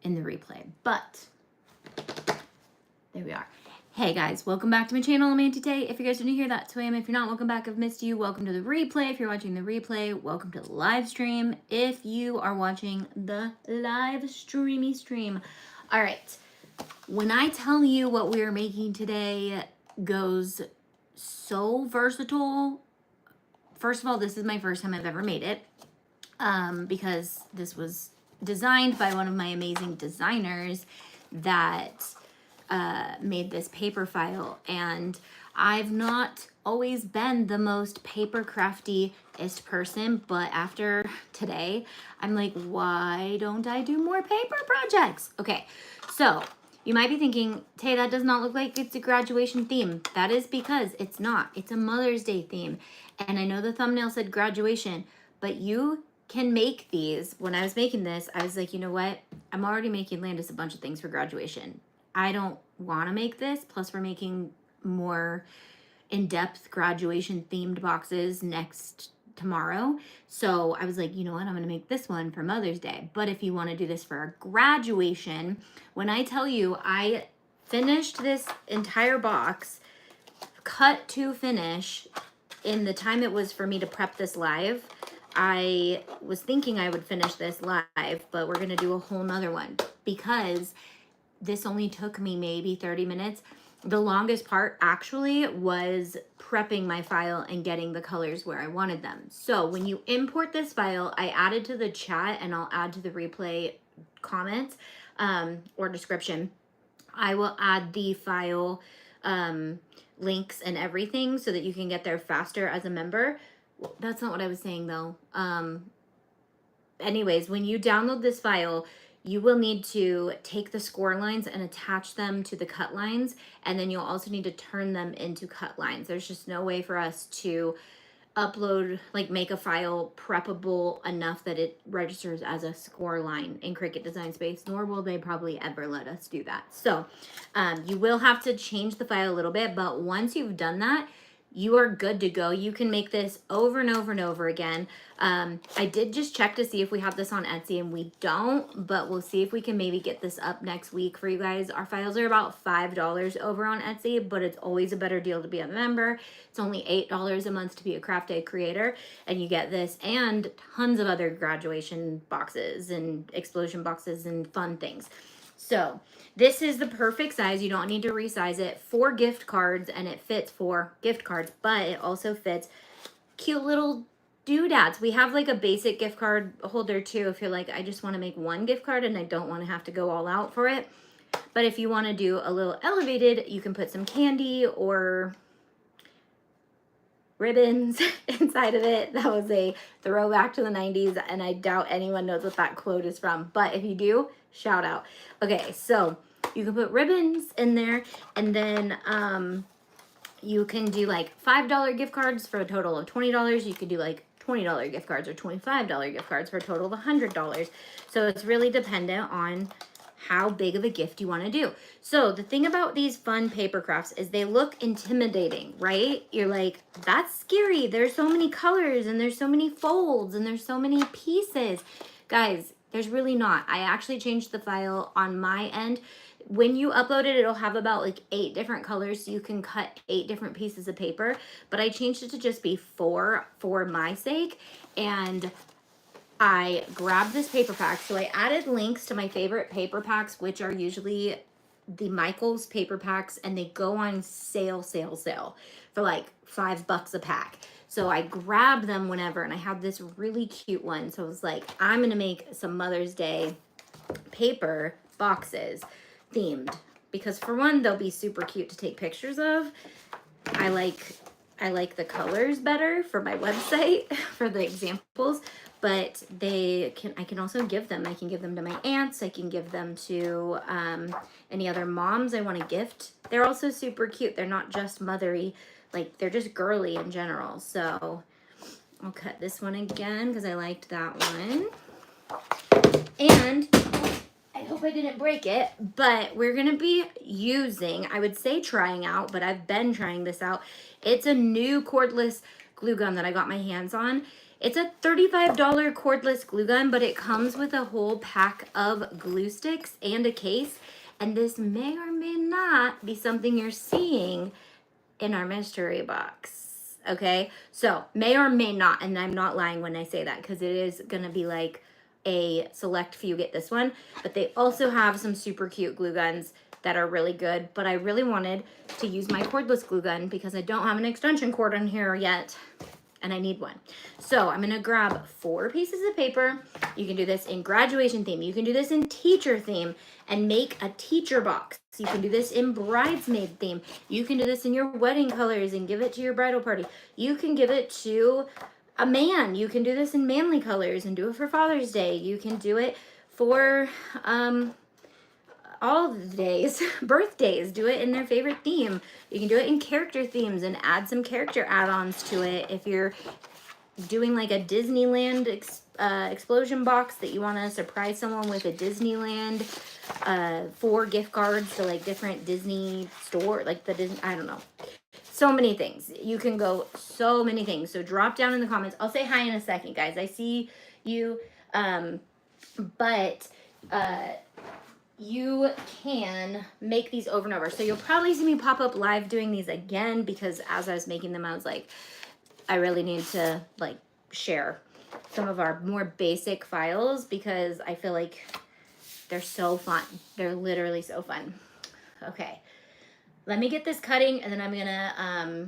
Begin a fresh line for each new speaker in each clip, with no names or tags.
in the replay, but there we are. Hey guys, welcome back to my channel. I'm Auntie Tay. If you guys are new here, that's who I am. If you're not, welcome back. I've missed you. Welcome to the replay. If you're watching the replay, welcome to the live stream. If you are watching the live streamy stream. All right. When I tell you what we are making today goes so versatile. First of all, this is my first time I've ever made it because this was designed by one of my amazing designers that made this paper file, and I've not always been the most paper crafty-ist person, but after today, I'm like, why don't I do more paper projects? Okay, so you might be thinking, Tay, that does not look like it's a graduation theme. That is because it's not. It's a Mother's Day theme, and I know the thumbnail said graduation, but you can make these. When I was making this, I was like, you know what? I'm already making Landis a bunch of things for graduation. I don't want to make this. Plus, we're making more in-depth graduation themed boxes tomorrow. So I was like, you know what? I'm going to make this one for Mother's Day. But if you want to do this for a graduation, when I tell you I finished this entire box, cut to finish, in the time it was for me to prep this live, I was thinking I would finish this live, but we're going to do a whole nother one because this only took me maybe 30 minutes. The longest part actually was prepping my file and getting the colors where I wanted them. So when you import this file, I added to the chat and I'll add to the replay comments or description. I will add the file links and everything so that you can get there faster as a member. That's not what I was saying though. Anyways, when you download this file, you will need to take the score lines and attach them to the cut lines, and then you'll also need to turn them into cut lines. There's just no way for us to upload, like make a file preppable enough that it registers as a score line in Cricut Design Space, nor will they probably ever let us do that. So you will have to change the file a little bit, but once you've done that, you are good to go. You can make this over and over and over again. I did just check to see if we have this on Etsy, and we don't, but we'll see if we can maybe get this up next week for you guys. Our files are about $5 over on Etsy, but it's always a better deal to be a member. It's only $8 a month to be a craft day creator, and you get this and tons of other graduation boxes and explosion boxes and fun things. So this is the perfect size. You don't need to resize it for gift cards, and it fits for gift cards, but it also fits cute little doodads. We have like a basic gift card holder too if you're like, I just want to make one gift card and I don't want to have to go all out for it. But if you want to do a little elevated, you can put some candy or ribbons inside of it. That was a throwback to the 90s, and I doubt anyone knows what that quote is from, but if you do, shout out. Okay, so you can put ribbons in there, and then you can do like $5 gift cards for a total of $20. You could do like $20 gift cards or $25 gift cards for a total of $100. So it's really dependent on how big of a gift you want to do. So the thing about these fun paper crafts is they look intimidating, right? You're like, that's scary. There's so many colors and there's so many folds and there's so many pieces. Guys, there's really not. I actually changed the file on my end. When you upload it, it'll have about like 8 different colors, so you can cut 8 different pieces of paper, but I changed it to just be 4 for my sake, and I grabbed this paper pack. So I added links to my favorite paper packs, which are usually the Michaels paper packs, and they go on sale for like $5 a pack. So I grabbed them whenever, and I have this really cute one. So I was like, I'm going to make some Mother's Day paper boxes themed, because for one, they'll be super cute to take pictures of. I like the colors better for my website for the examples, but I can also give them. I can give them to my aunts. I can give them to any other moms I want to gift. They're also super cute. They're not just mothery, like they're just girly in general. So I'll cut this one again because I liked that one. And I hope I didn't break it, but we're going to be using, I would say trying out, but I've been trying this out. It's a new cordless glue gun that I got my hands on. It's a $35 cordless glue gun, but it comes with a whole pack of glue sticks and a case. And this may or may not be something you're seeing in our mystery box. Okay, so may or may not, and I'm not lying when I say that, because it is gonna be like a select few get this one, but they also have some super cute glue guns that are really good. But I really wanted to use my cordless glue gun because I don't have an extension cord in here yet, and I need one. So I'm gonna grab 4 pieces of paper. You can do this in graduation theme. You can do this in teacher theme and make a teacher box. You can do this in bridesmaid theme. You can do this in your wedding colors and give it to your bridal party. You can give it to a man. You can do this in manly colors and do it for Father's Day. You can do it for all the days, birthdays, do it in their favorite theme. You can do it in character themes and add some character add-ons to it. If you're doing like a Disneyland explosion box that you want to surprise someone with a Disneyland 4 gift cards to like different Disney store, like the Disney, I don't know. So many things. You can go so many things. So drop down in the comments. I'll say hi in a second, guys. I see you. But you can make these over and over. So you'll probably see me pop up live doing these again, because as I was making them, I was like, I really need to like share some of our more basic files because I feel like they're so fun. They're literally so fun. Okay, let me get this cutting and then I'm gonna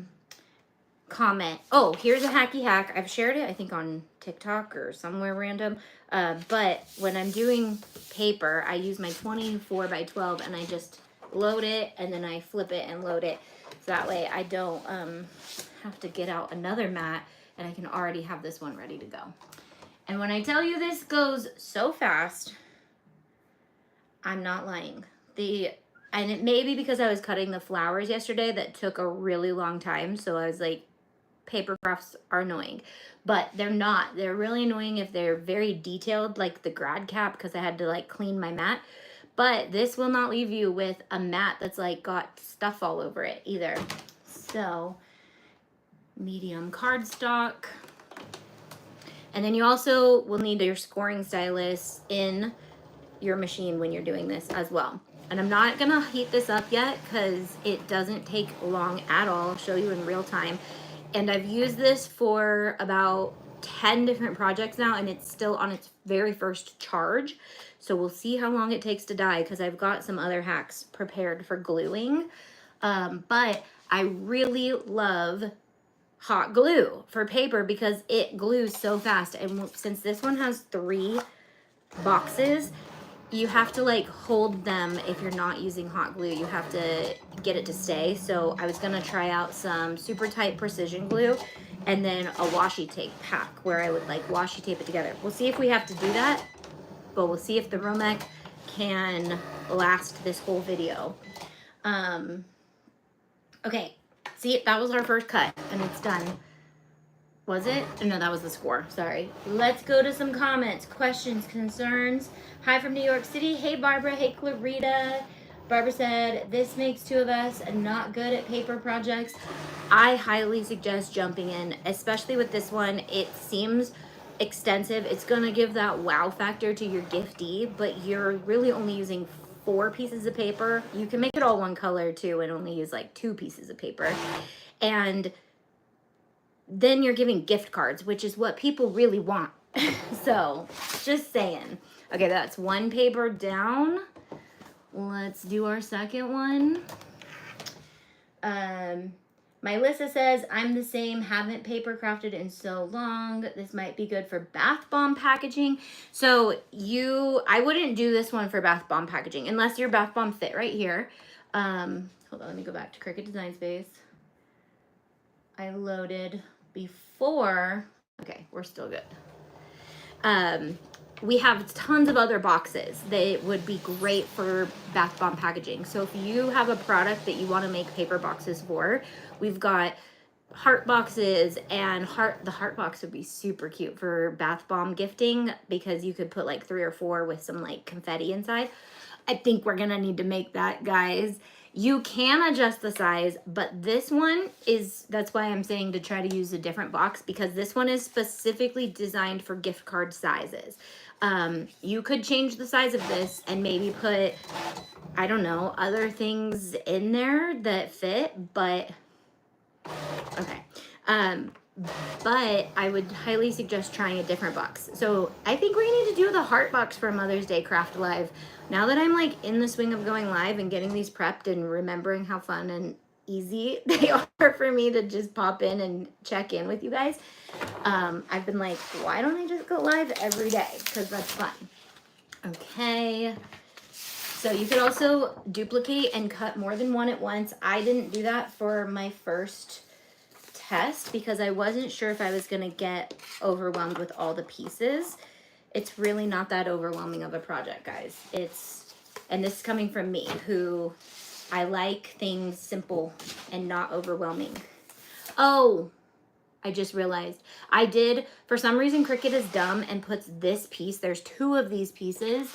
comment. Oh, here's a hacky hack. I've shared it, I think, on TikTok or somewhere random. But when I'm doing paper, I use my 24 by 12 and I just load it and then I flip it and load it. So that way I don't have to get out another mat and I can already have this one ready to go. And when I tell you this goes so fast, I'm not lying. And it may be because I was cutting the flowers yesterday that took a really long time. So I was like, paper crafts are annoying, but they're not. They're really annoying if they're very detailed, like the grad cap, because I had to like clean my mat. But this will not leave you with a mat that's like got stuff all over it either. So medium cardstock. And then you also will need your scoring stylus in your machine when you're doing this as well. And I'm not gonna heat this up yet because it doesn't take long at all. I'll show you in real time. And I've used this for about 10 different projects now, and it's still on its very first charge. So we'll see how long it takes to dye, because I've got some other hacks prepared for gluing. But I really love hot glue for paper because it glues so fast. And since this one has 3 boxes, you have to like hold them. If you're not using hot glue, you have to get it to stay. So I was gonna try out some super tight precision glue and then a washi tape pack where I would like washi tape it together. We'll see if we have to do that, but we'll see if the Romek can last this whole video. Okay, see, that was our first cut and it's done. Was it? No, that was the score. Sorry. Let's go to some comments, questions, concerns. Hi from New York City. Hey, Barbara. Hey, Clarita. Barbara said, this makes 2 of us not good at paper projects. I highly suggest jumping in, especially with this one. It seems extensive. It's going to give that wow factor to your giftee, but you're really only using 4 pieces of paper. You can make it all one color too and only use like 2 pieces of paper. And then you're giving gift cards, which is what people really want. So just saying. Okay, that's 1 paper down. Let's do our second one. Melissa says, I'm the same, haven't paper crafted in so long. This might be good for bath bomb packaging. So I wouldn't do this one for bath bomb packaging unless your bath bomb fit right here. Hold on, let me go back to Cricut Design Space. I loaded before. Okay, we're still good. We have tons of other boxes that would be great for bath bomb packaging. So if you have a product that you want to make paper boxes for, we've got heart boxes, and the heart box would be super cute for bath bomb gifting because you could put like 3 or 4 with some like confetti inside. I think we're gonna need to make that, guys. You can adjust the size, but this one is, that's why I'm saying to try to use a different box, because this one is specifically designed for gift card sizes. You could change the size of this and maybe put, I don't know, other things in there that fit, but okay. But I would highly suggest trying a different box. So I think we need to do the heart box for Mother's Day Craft Live. Now that I'm like in the swing of going live and getting these prepped and remembering how fun and easy they are for me to just pop in and check in with you guys, I've been like, why don't I just go live every day? Because that's fun. Okay. So you could also duplicate and cut more than one at once. I didn't do that for my first test because I wasn't sure if I was going to get overwhelmed with all the pieces. It's really not that overwhelming of a project, guys. And this is coming from me, who I like things simple and not overwhelming. Oh, I just realized I did, for some reason, Cricut is dumb and puts this piece, there's 2 of these pieces,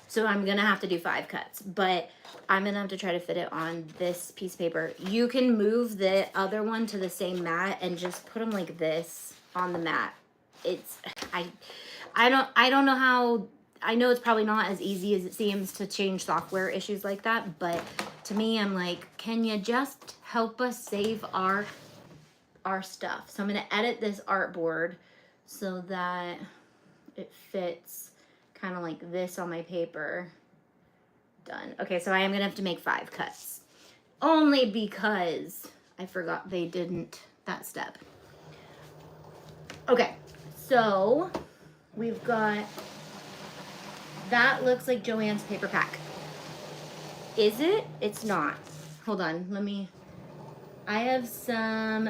so I'm gonna have to do 5 cuts, but I'm gonna have to try to fit it on this piece of paper. You can move the other one to the same mat and just put them like this on the mat. I don't know how, I know it's probably not as easy as it seems to change software issues like that, but to me, I'm like, can you just help us save our stuff? So I'm gonna edit this artboard so that it fits kind of like this on my paper. Done. Okay, so I am gonna have to make 5 cuts. Only because I forgot they didn't that step. Okay, so we've got, that looks like Joann's paper pack. Is it? It's not. Hold on, I have some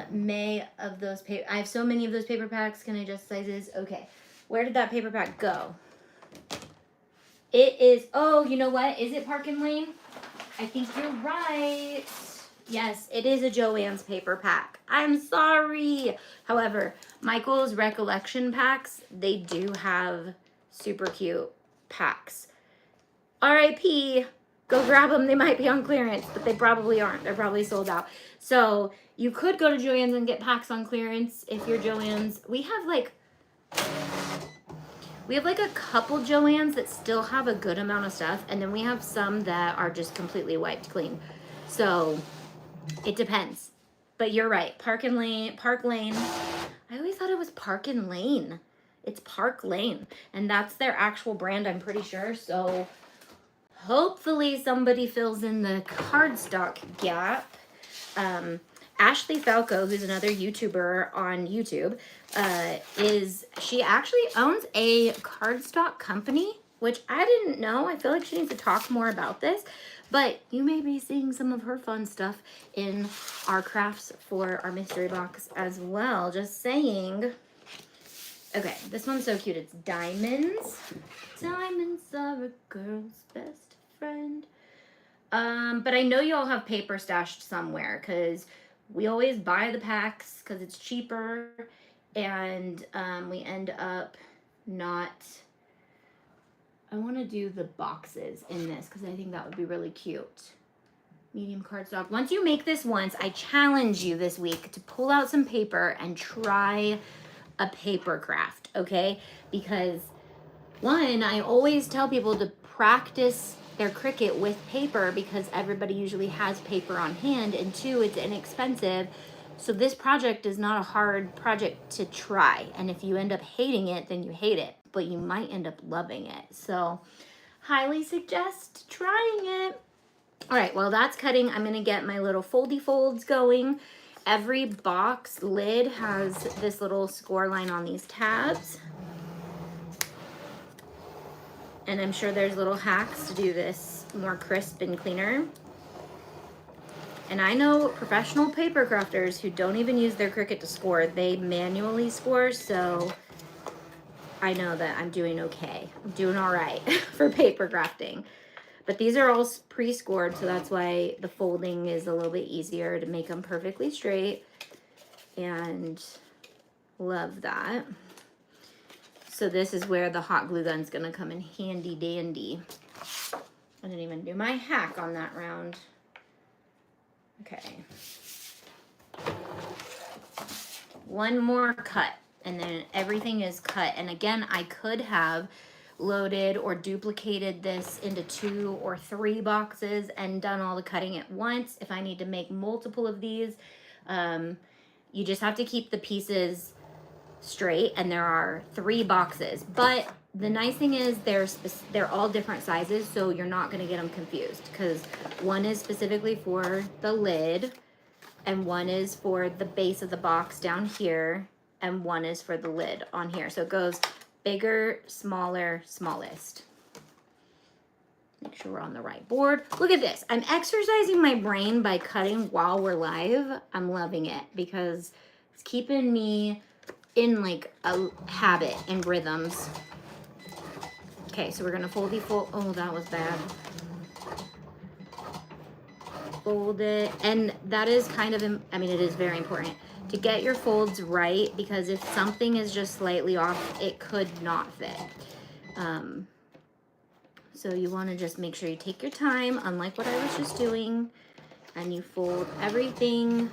of those I have so many of those paper packs. Can I adjust sizes? Okay, where did that paper pack go? It is, oh, you know what? Is it Park and Lane? I think you're right. Yes, it is a Joann's paper pack. I'm sorry. However, Michael's Recollection packs, they do have super cute packs. RIP, go grab them. They might be on clearance, but they probably aren't. They're probably sold out. So you could go to Joann's and get packs on clearance if you're Joann's. We have like a couple Joann's that still have a good amount of stuff, and then we have some that are just completely wiped clean. So it depends. But you're right. Park Lane. I always thought it was Park and Lane. It's Park Lane, and that's their actual brand, I'm pretty sure. So hopefully somebody fills in the cardstock gap. Ashley Falco, who's another YouTuber on YouTube, she actually owns a cardstock company, which I didn't know. I feel like she needs to talk more about this, but you may be seeing some of her fun stuff in our crafts for our mystery box as well. Just saying. Okay, this one's so cute. It's diamonds. Diamonds are a girl's best friend. But I know you all have paper stashed somewhere, because we always buy the packs because it's cheaper, and we end up not. I want to do the boxes in this because I think that would be really cute. Medium cardstock. Once you make this once, I challenge you this week to pull out some paper and try a paper craft, okay? Because one, I always tell people to practice their Cricut with paper because everybody usually has paper on hand, and 2, it's inexpensive. So this project is not a hard project to try, and if you end up hating it, then you hate it, but you might end up loving it. So highly suggest trying it. All right, well, that's cutting. I'm gonna get my little foldy folds going. Every box lid has this little score line on these tabs. And I'm sure there's little hacks to do this more crisp and cleaner. And I know professional paper crafters who don't even use their Cricut to score. They manually score, so I know that I'm doing okay. I'm doing all right for paper crafting. But these are all pre-scored, so that's why the folding is a little bit easier to make them perfectly straight. And love that. So this is where the hot glue gun's gonna come in handy dandy. I didn't even do my hack on that round. Okay. One more cut, and then everything is cut. And again, I could have loaded or duplicated this into 2 or 3 boxes and done all the cutting at once. If I need to make multiple of these, you just have to keep the pieces straight, and there are 3 boxes. But the nice thing is they're all different sizes, so you're not going to get them confused, because one is specifically for the lid, and one is for the base of the box down here, and one is for the lid on here. So it goes bigger, smaller, smallest. Make sure we're on the right board. Look at this. I'm exercising my brain by cutting while we're live. I'm loving it because it's keeping me in like a habit and rhythms. Okay, so we're gonna fold. Oh, that was bad. Fold it, and that is kind of, I mean, it is very important to get your folds right, because if something is just slightly off, it could not fit. So you want to just make sure you take your time, unlike what I was just doing, and you fold everything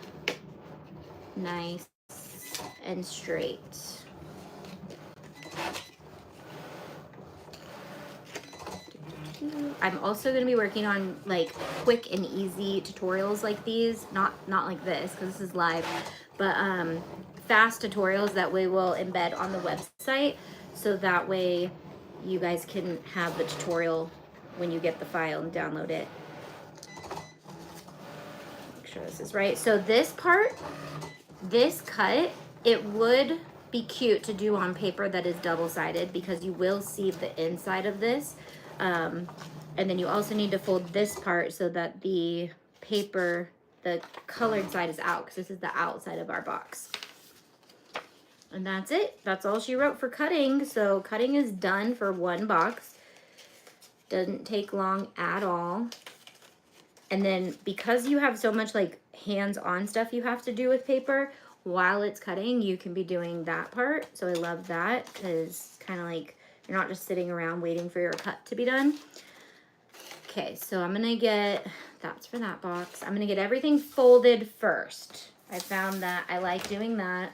nice and straight. I'm also going to be working on like quick and easy tutorials like these, not like this because this is live, but fast tutorials that we will embed on the website, so that way you guys can have the tutorial when you get the file and download it. Make sure this is right. So this part, this cut, it would be cute to do on paper that is double-sided, because you will see the inside of this. And then you also need to fold this part so that the paper, the colored side is out, because this is the outside of our box. And that's it. That's all she wrote for cutting. So cutting is done for 1 box. Doesn't take long at all. And then because you have so much like hands-on stuff you have to do with paper while it's cutting, you can be doing that part. So I love that, because kind of like you're not just sitting around waiting for your cut to be done. Okay, so I'm gonna get, that's for that box. I'm gonna get everything folded first. I found that I like doing that,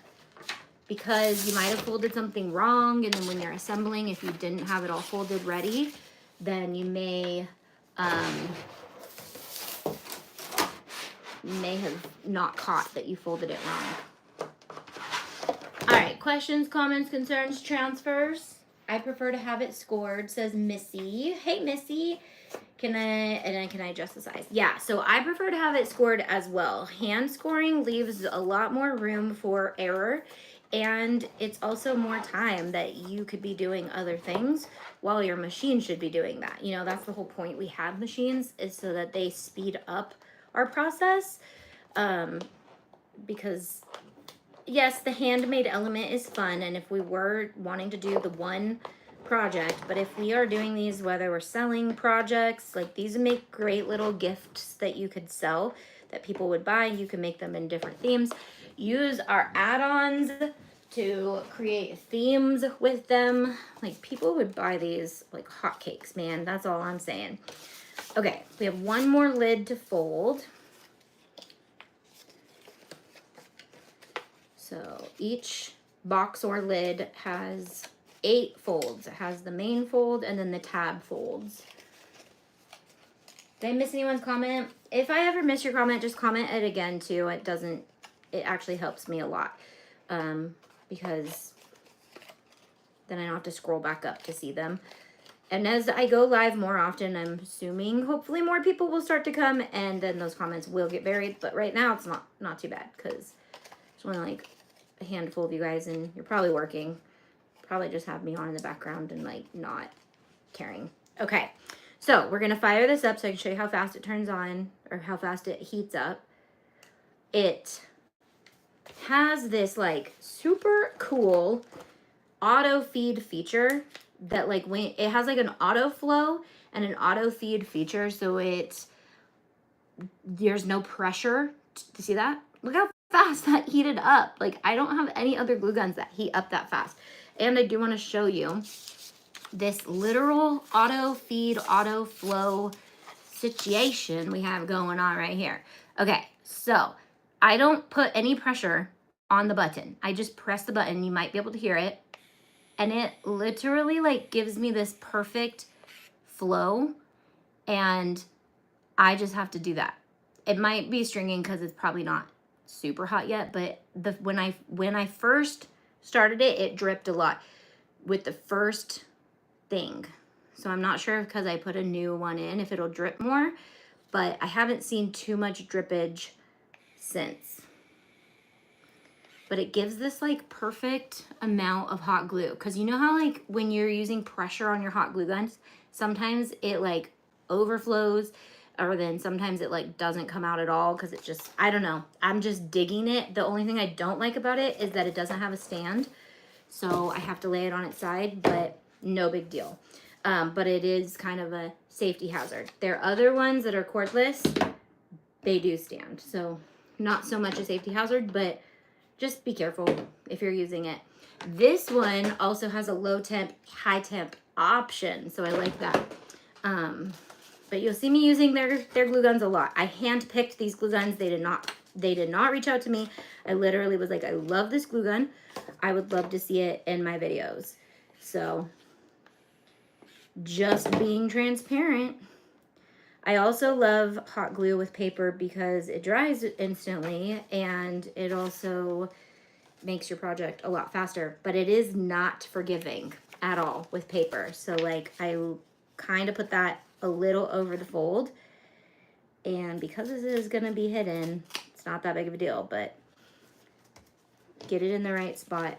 because you might have folded something wrong, and then when you're assembling, if you didn't have it all folded ready, then you may have not caught that you folded it wrong. All right, questions, comments, concerns, transfers. I prefer to have it scored, says Missy. Hey, Missy. Can I adjust the size? Yeah, so I prefer to have it scored as well. Hand scoring leaves a lot more room for error, and it's also more time that you could be doing other things while your machine should be doing that. You know, that's the whole point we have machines, is so that they speed up our process. Because yes, the handmade element is fun, and if we were wanting to do the one project, but if we are doing these, whether we're selling projects, like these make great little gifts that you could sell, that people would buy. You can make them in different themes. Use our add-ons to create themes with them. Like, people would buy these like hotcakes, man. That's all I'm saying. Okay, we have one more lid to fold. So each box or lid has 8 folds. It has the main fold and then the tab folds. Did I miss anyone's comment? If I ever miss your comment, just comment it again too. It actually helps me a lot, because then I don't have to scroll back up to see them. And as I go live more often, I'm assuming hopefully more people will start to come, and then those comments will get buried. But right now it's not too bad, because it's only like a handful of you guys, and you're probably working. Probably just have me on in the background and like not caring. Okay, so we're gonna fire this up so I can show you how fast it turns on, or how fast it heats up. It has this like super cool auto feed feature that like when it has like an auto flow and an auto feed feature, so there's no pressure to see that. Look how fast that heated up. Like, I don't have any other glue guns that heat up that fast. And I do want to show you this literal auto feed, auto flow situation we have going on right here. Okay, So I don't put any pressure on the button. I just press the button. You might be able to hear it. And it literally like gives me this perfect flow. And I just have to do that. It might be stringing because it's probably not super hot yet, but when I first started it, it dripped a lot with the first thing. So I'm not sure because I put a new one in if it'll drip more, but I haven't seen too much drippage since. But it gives this like perfect amount of hot glue, because you know how like when you're using pressure on your hot glue guns, sometimes it like overflows, or then sometimes it like doesn't come out at all because it just, I don't know. I'm just digging it. The only thing I don't like about it is that it doesn't have a stand. So I have to lay it on its side, but no big deal. But it is kind of a safety hazard. There are other ones that are cordless. They do stand. So not so much a safety hazard, but just be careful if you're using it. This one also has a low temp, high temp option. So I like that. But you'll see me using their glue guns a lot. I hand-picked these glue guns. They did not reach out to me. I literally was like, I love this glue gun. I would love to see it in my videos. So just being transparent. I also love hot glue with paper because it dries instantly and it also makes your project a lot faster, but it is not forgiving at all with paper. So like I kind of put that a little over the fold, and because this is going to be hidden, it's not that big of a deal, but get it in the right spot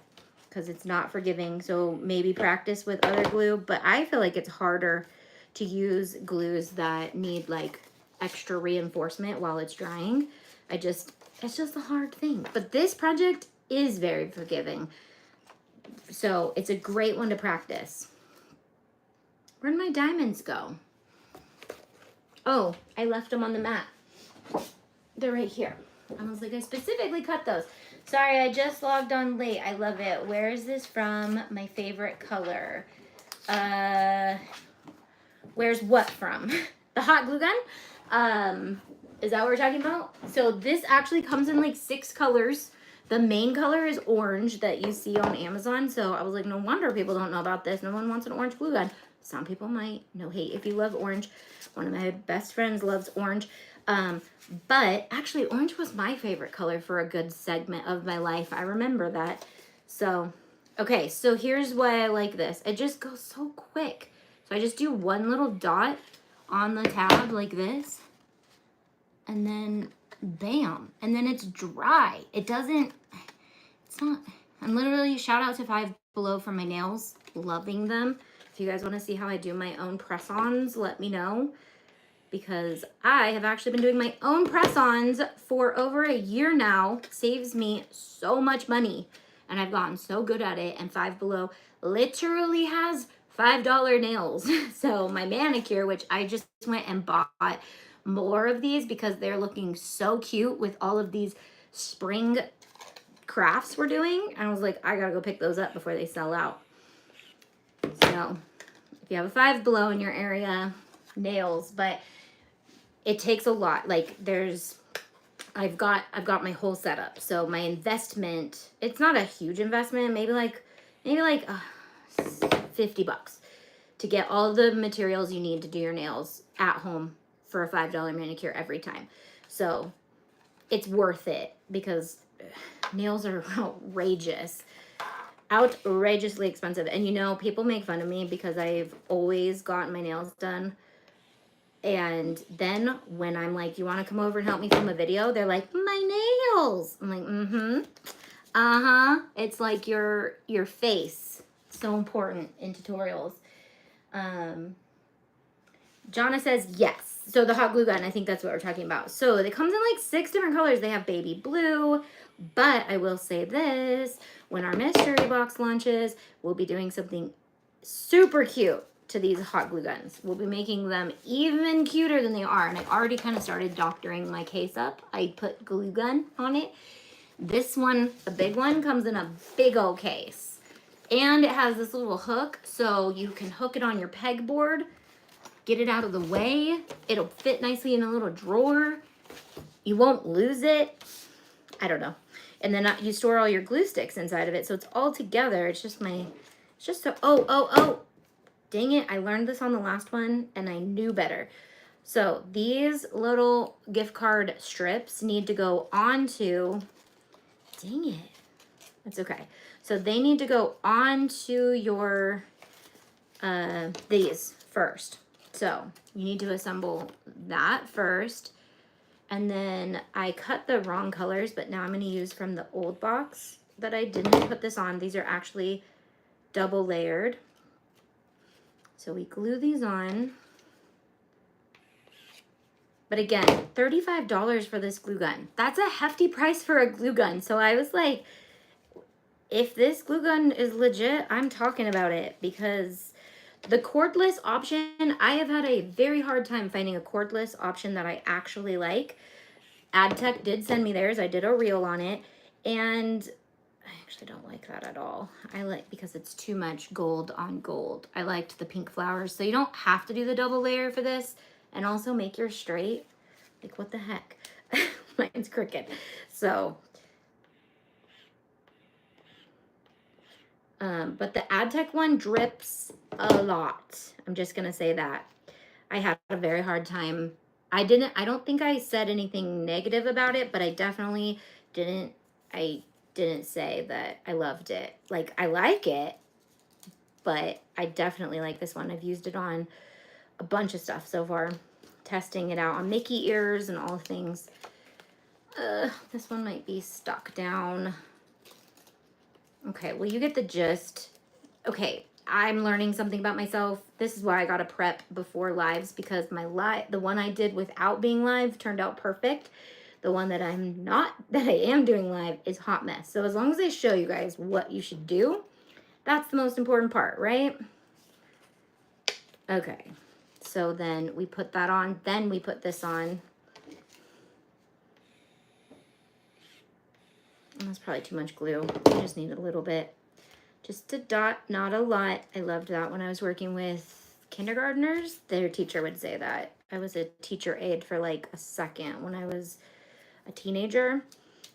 because it's not forgiving. So maybe practice with other glue, but I feel like it's harder to use glues that need like extra reinforcement while it's drying. It's just a hard thing, but this project is very forgiving. So it's a great one to practice. Where'd my diamonds go? Oh, I left them on the mat. They're right here. I was like, I specifically cut those. Sorry, I just logged on late. I love it. Where is this from? My favorite color. Where's what from? The hot glue gun? Is that what we're talking about? So this actually comes in like 6 colors. The main color is orange that you see on Amazon. So I was like, no wonder people don't know about this. No one wants an orange glue gun. Some people might. No hate if you love orange. One of my best friends loves orange. But actually orange was my favorite color for a good segment of my life. I remember that. So, okay. So here's why I like this. It just goes so quick. So I just do one little dot on the tab like this. And then bam. And then it's dry. It's not, I'm literally, shout out to Five Below for my nails. Loving them. If you guys want to see how I do my own press-ons, let me know. Because I have actually been doing my own press-ons for over a year now. Saves me so much money. And I've gotten so good at it. And Five Below literally has $5 nails. So my manicure, which I just went and bought more of these because they're looking so cute with all of these spring crafts we're doing. And I was like, I gotta go pick those up before they sell out. So if you have a Five Below in your area, nails, but it takes a lot. Like I've got my whole setup. So my investment, it's not a huge investment, maybe like $50 to get all the materials you need to do your nails at home for a $5 manicure every time. So it's worth it because nails are outrageously expensive. And you know, people make fun of me because I've always gotten my nails done. And then when I'm like, you want to come over and help me film a video? They're like, my nails. I'm like, It's like your face. So important in tutorials. Jonna says yes. So the hot glue gun, I think that's what we're talking about. So it comes in like 6 different colors. They have baby blue, but I will say this, when our mystery box launches, we'll be doing something super cute to these hot glue guns. We'll be making them even cuter than they are. And I've already kind of started doctoring my case up. I put glue gun on it. This one, the big one, comes in a big old case. And it has this little hook, so you can hook it on your pegboard, get it out of the way. It'll fit nicely in a little drawer. you won't lose it. I don't know. And then you store all your glue sticks inside of it. So it's all together. It's just so, oh. Dang it, I learned this on the last one and I knew better. So these little gift card strips need to go onto, dang it, that's okay. So they need to go onto your, these first. So you need to assemble that first. And then I cut the wrong colors, but now I'm gonna use from the old box that I didn't put this on. These are actually double layered. So we glue these on. But again, $35 for this glue gun. That's a hefty price for a glue gun. So I was like, if this glue gun is legit, I'm talking about it, because the cordless option, I have had a very hard time finding a cordless option that I actually like. AdTech did send me theirs. I did a reel on it, and I actually don't like that at all. I like, because it's too much gold on gold. I liked the pink flowers. So you don't have to do the double layer for this, and also make yours straight. Like, what the heck? Mine's crooked. So, but the AdTech one drips a lot. I'm just gonna say that. I had a very hard time. I don't think I said anything negative about it, but I definitely didn't say that I loved it. Like, I like it, but I definitely like this one. I've used it on a bunch of stuff so far, testing it out on Mickey ears and all things. This one might be stuck down. Okay, well, you get the gist. Okay, I'm learning something about myself. This is why I gotta prep before lives, because the one I did without being live turned out perfect. The one that I am doing live is hot mess. So as long as I show you guys what you should do, that's the most important part, right? Okay, so then we put that on, then we put this on. That's probably too much glue. I just need a little bit. Just a dot, not a lot. I loved that when I was working with kindergartners. Their teacher would say that. I was a teacher aide for like a second when I was a teenager.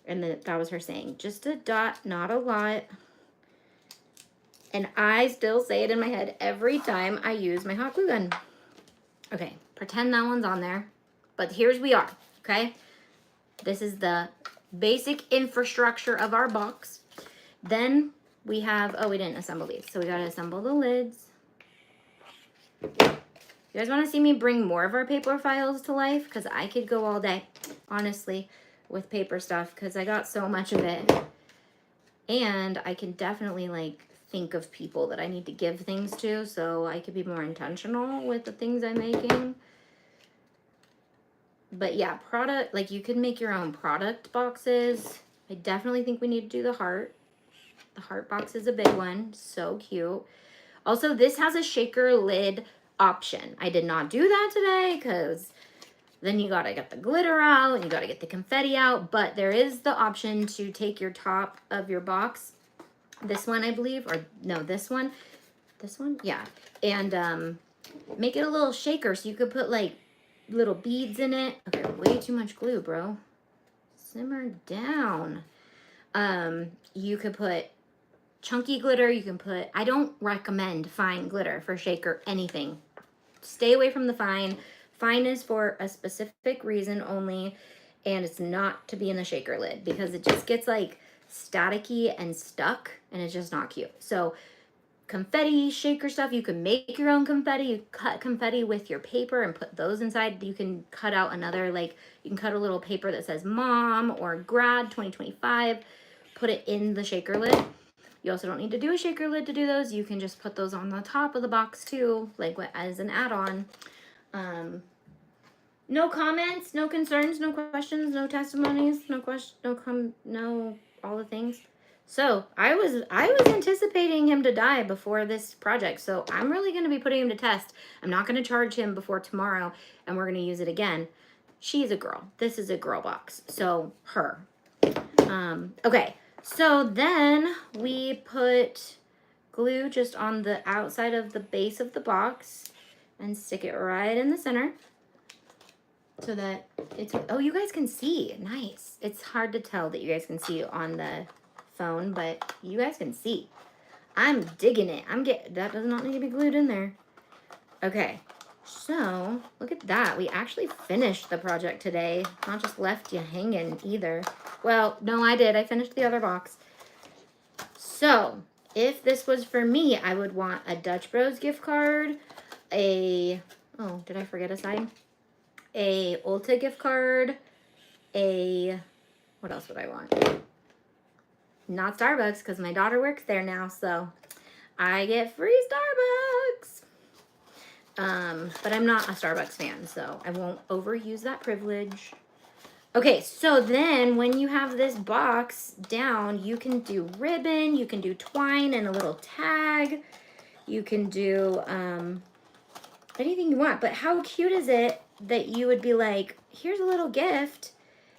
And then that was her saying, just a dot, not a lot. And I still say it in my head every time I use my hot glue gun. Okay, pretend that one's on there. But here's we are, okay? This is the basic infrastructure of our box. Then we have, oh, we didn't assemble these. So we got to assemble the lids. You guys want to see me bring more of our paper files to life? Because I could go all day, honestly, with paper stuff, because I got so much of it. And I can definitely, like, think of people that I need to give things to, so I could be more intentional with the things I'm making. But yeah, product, like, you could make your own product boxes. I definitely think we need to do the heart. The heart box is a big one. So cute. Also, this has a shaker lid option. I did not do that today because then you gotta get the glitter out and you gotta get the confetti out. But there is the option to take your top of your box, this one I believe, or no, this one, yeah, and make it a little shaker so you could put like little beads in it. Okay, way too much glue, bro. Simmer down. You could put chunky glitter. You can put, I don't recommend fine glitter for shaker anything. Stay away from the fine. Fine is for a specific reason only, and it's not to be in the shaker lid because it just gets like staticky and stuck and it's just not cute. So confetti shaker stuff, you can make your own confetti. You cut confetti with your paper and put those inside. You can cut out another, like, you can cut a little paper that says mom or grad 2025, put it in the shaker lid. You also don't need to do a shaker lid to do those. You can just put those on the top of the box too, like as an add-on. No comments, no concerns, no questions, no testimonies, no all the things. So I was anticipating him to die before this project. So I'm really going to be putting him to test. I'm not going to charge him before tomorrow, and we're going to use it again. She's a girl. This is a girl box. So her. Okay. So then we put glue just on the outside of the base of the box and stick it right in the center. so that it's, oh, you guys can see. Nice. It's hard to tell that you guys can see on the phone, but you guys can see. I'm digging it. That does not need to be glued in there. Okay, so look at that. We actually finished the project today. Not just left you hanging either. Well, no, I did. I finished the other box. So if this was for me, I would want a Dutch Bros gift card, oh, did I forget a side? A Ulta gift card, what else would I want? Not Starbucks, because my daughter works there now, so I get free Starbucks. But I'm not a Starbucks fan, so I won't overuse that privilege. Okay, so then when you have this box down, you can do ribbon, you can do twine and a little tag. You can do anything you want. But how cute is it that you would be like, here's a little gift,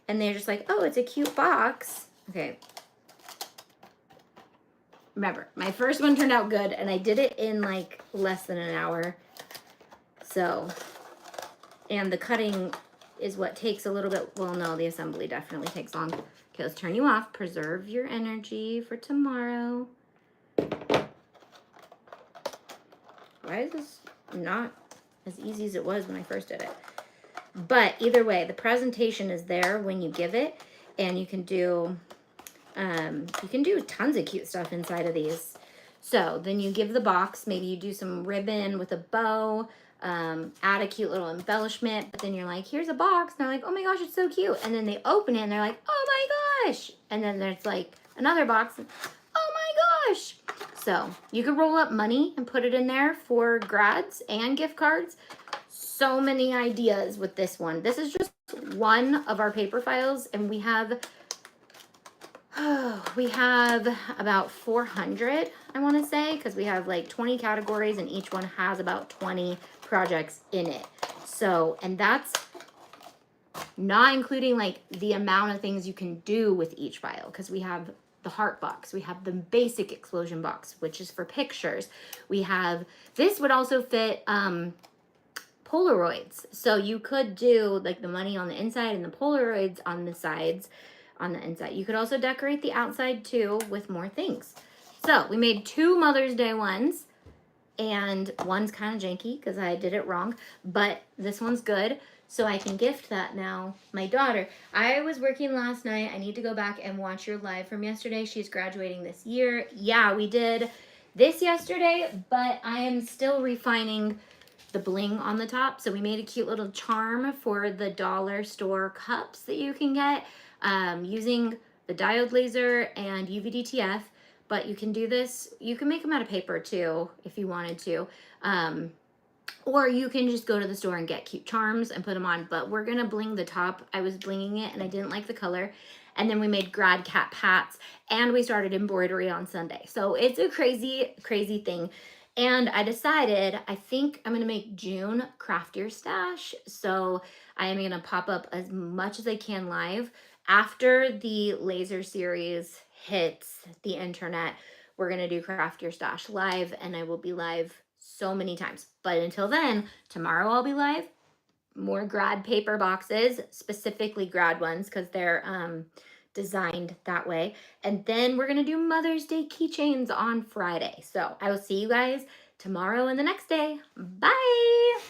and they're just like, oh, it's a cute box. Okay. Remember, my first one turned out good, and I did it in like less than an hour. So, and the cutting is what takes a little bit, well, no, the assembly definitely takes long. Okay, let's turn you off. Preserve your energy for tomorrow. Why is this not as easy as it was when I first did it? But either way, the presentation is there when you give it, and you can do tons of cute stuff inside of these. So then you give the box, maybe you do some ribbon with a bow, add a cute little embellishment, but then you're like, here's a box, and they're like, oh my gosh, it's so cute. And then they open it and they're like, oh my gosh. And then there's like another box, and, oh my gosh. So you could roll up money and put it in there for grads and gift cards. So many ideas with this one. This is just one of our paper files, and we have about 400, I want to say, because we have like 20 categories, and each one has about 20 projects in it. So, and that's not including like the amount of things you can do with each file, because we have the heart box, we have the basic explosion box, which is for pictures. We have, this would also fit Polaroids. So you could do like the money on the inside and the Polaroids on the sides, on the inside. You could also decorate the outside too with more things. So we made 2 Mother's Day ones, and one's kind of janky because I did it wrong, but this one's good. So I can gift that now. My daughter, I was working last night. I need to go back and watch your live from yesterday. She's graduating this year. Yeah, we did this yesterday, but I am still refining the bling on the top. So we made a cute little charm for the dollar store cups that you can get using the diode laser and UV-DTF. But you can do this, you can make them out of paper too if you wanted to. Or you can just go to the store and get cute charms and put them on. But we're gonna bling the top. I was blinging it and I didn't like the color. And then we made grad cap hats, and we started embroidery on Sunday. So it's a crazy, crazy thing. And I decided, I think I'm gonna make June Craft Your Stash. So I am gonna pop up as much as I can live. After the laser series hits the internet, we're gonna do Craft Your Stash live, and I will be live so many times. But until then, tomorrow I'll be live. More grad paper boxes, specifically grad ones, because they're designed that way. And then we're gonna do Mother's Day keychains on Friday. So I will see you guys tomorrow and the next day. Bye.